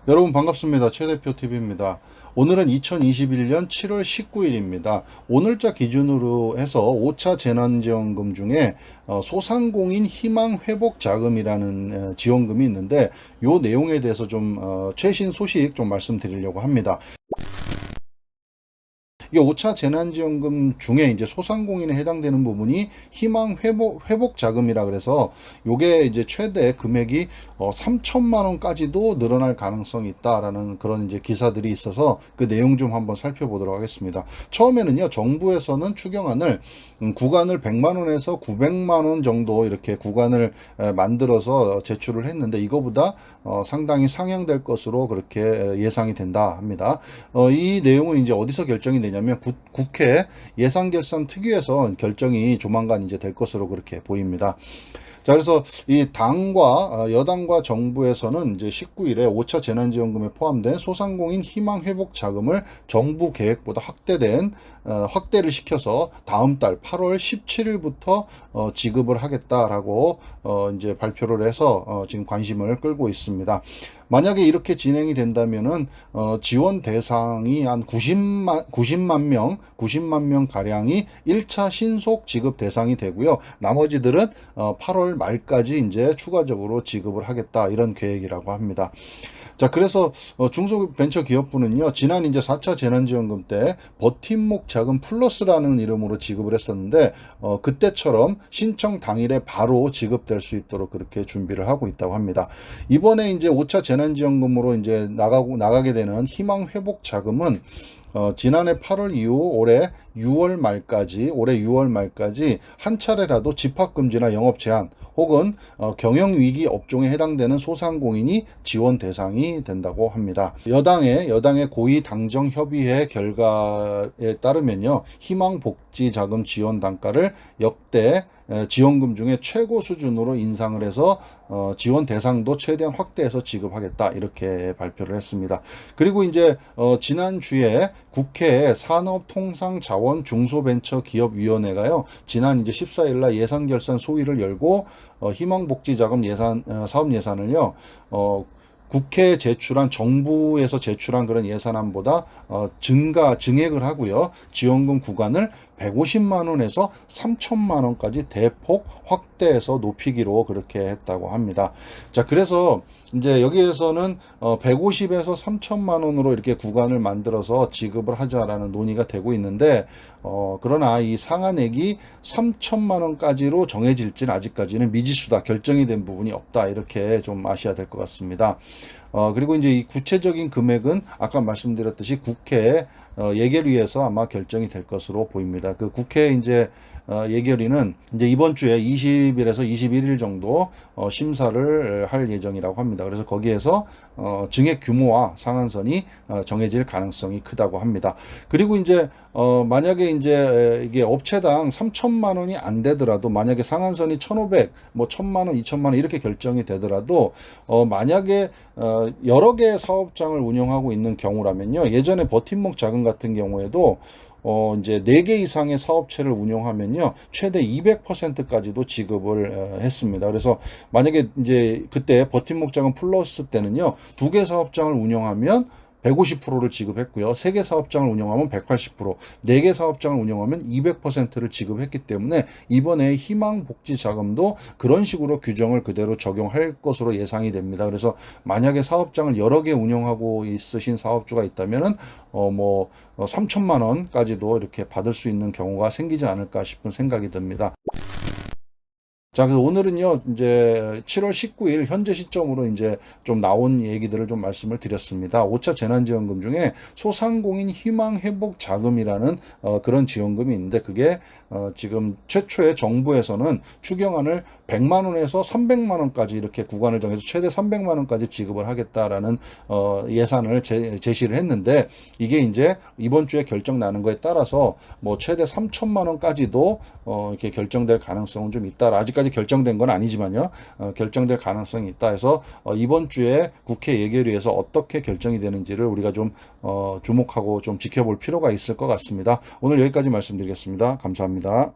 여러분 반갑습니다. 최대표TV입니다. 오늘은 2021년 7월 19일입니다. 오늘자 기준으로 해서 5차 재난지원금 중에 소상공인 희망회복자금이라는 지원금이 있는데 이 내용에 대해서 좀 최신 소식 좀 말씀드리려고 합니다. 이게 5차 재난지원금 중에 이제 소상공인에 해당되는 부분이 회복 자금이라 그래서 요게 이제 최대 금액이 3천만 원까지도 늘어날 가능성이 있다라는 그런 이제 기사들이 있어서 그 내용 좀 한번 살펴보도록 하겠습니다. 처음에는요, 정부에서는 추경안을 구간을 100만 원에서 900만 원 정도 이렇게 구간을 만들어서 제출을 했는데 이거보다 상당히 상향될 것으로 그렇게 예상이 된다 합니다. 이 내용은 이제 어디서 결정이 되냐면 국회 예산결산특위에서 결정이 조만간 이제 될 것으로 그렇게 보입니다. 자, 그래서 이 당과 여당과 정부에서는 이제 19일에 5차 재난지원금에 포함된 소상공인 희망회복 자금을 정부 계획보다 확대를 시켜서 다음 달 8월 17일부터 지급을 하겠다라고 이제 발표를 해서 지금 관심을 끌고 있습니다. 만약에 이렇게 진행이 된다면은 지원 대상이 한 90만 명 가량이 1차 신속 지급 대상이 되고요. 나머지들은 8월 말까지 이제 추가적으로 지급을 하겠다 이런 계획이라고 합니다. 자, 그래서 중소벤처기업부는요, 지난 이제 4차 재난지원금 때 버팀목 자금 플러스라는 이름으로 지급을 했었는데, 그때처럼 신청 당일에 바로 지급될 수 있도록 그렇게 준비를 하고 있다고 합니다. 이번에 이제 5차 재난지원금으로 이제 나가게 되는 희망회복 자금은 지난해 8월 이후 올해 6월 말까지 한 차례라도 집합금지나 영업 제한 혹은 경영위기 업종에 해당되는 소상공인이 지원 대상이 된다고 합니다. 여당의 고위당정협의회 결과에 따르면요, 희망복지자금 지원 단가를 역대 지원금 중에 최고 수준으로 인상을 해서 지원 대상도 최대한 확대해서 지급하겠다 이렇게 발표를 했습니다. 그리고 이제 지난주에 국회 산업통상자원중소벤처기업위원회가요, 지난 이제 14일 날 예산결산 소위를 열고 희망복지자금 사업 예산을요, 국회에 제출한 정부에서 제출한 그런 예산안보다 증액을 하고요. 지원금 구간을 150만 원에서 3천만 원까지 대폭 확대해서 높이기로 그렇게 했다고 합니다. 자, 그래서 이제 여기에서는 150에서 3천만 원으로 이렇게 구간을 만들어서 지급을 하자라는 논의가 되고 있는데 그러나 이 상한액이 3천만 원까지로 정해질지는 아직까지는 미지수다. 결정이 된 부분이 없다. 이렇게 좀 아셔야 될 것 같습니다. 그리고 이제 이 구체적인 금액은 아까 말씀드렸듯이 국회 예결위에서 아마 결정이 될 것으로 보입니다. 그 국회 이제 예결위는 이제 이번 주에 20일에서 21일 정도 심사를 할 예정이라고 합니다. 그래서 거기에서 증액 규모와 상한선이 정해질 가능성이 크다고 합니다. 그리고 이제 만약에 이제 이게 업체당 3천만 원이 안 되더라도 만약에 상한선이 1,500, 뭐 1,000만 원, 2천만 원 이렇게 결정이 되더라도 만약에 여러 개의 사업장을 운영하고 있는 경우라면요. 예전에 버팀목 자금 같은 경우에도 이제 4개 이상의 사업체를 운영하면요, 최대 200%까지도 지급을 했습니다. 그래서 만약에 이제 그때 버팀목 자금 플러스 때는요, 2개 사업장을 운영하면 150%를 지급했고요. 3개 사업장을 운영하면 180%, 4개 사업장을 운영하면 200%를 지급했기 때문에 이번에 희망복지자금도 그런 식으로 규정을 그대로 적용할 것으로 예상이 됩니다. 그래서 만약에 사업장을 여러 개 운영하고 있으신 사업주가 있다면은 3천만 원까지도 이렇게 받을 수 있는 경우가 생기지 않을까 싶은 생각이 듭니다. 자, 그래서 오늘은요, 이제 7월 19일 현재 시점으로 이제 좀 나온 얘기들을 좀 말씀을 드렸습니다. 5차 재난지원금 중에 소상공인 희망회복 자금이라는 그런 지원금이 있는데 그게 지금 최초에 정부에서는 추경안을 100만 원에서 300만 원까지 이렇게 구간을 정해서 최대 300만 원까지 지급을 하겠다라는 예산을 제시를 했는데 이게 이제 이번 주에 결정 나는 거에 따라서 뭐 최대 3천만 원까지도 이렇게 결정될 가능성은 좀 있다. 아직까지 결정된 건 아니지만요. 결정될 가능성이 있다 해서 이번 주에 국회 예결위에서 어떻게 결정이 되는지를 우리가 좀 주목하고 좀 지켜볼 필요가 있을 것 같습니다. 오늘 여기까지 말씀드리겠습니다. 감사합니다.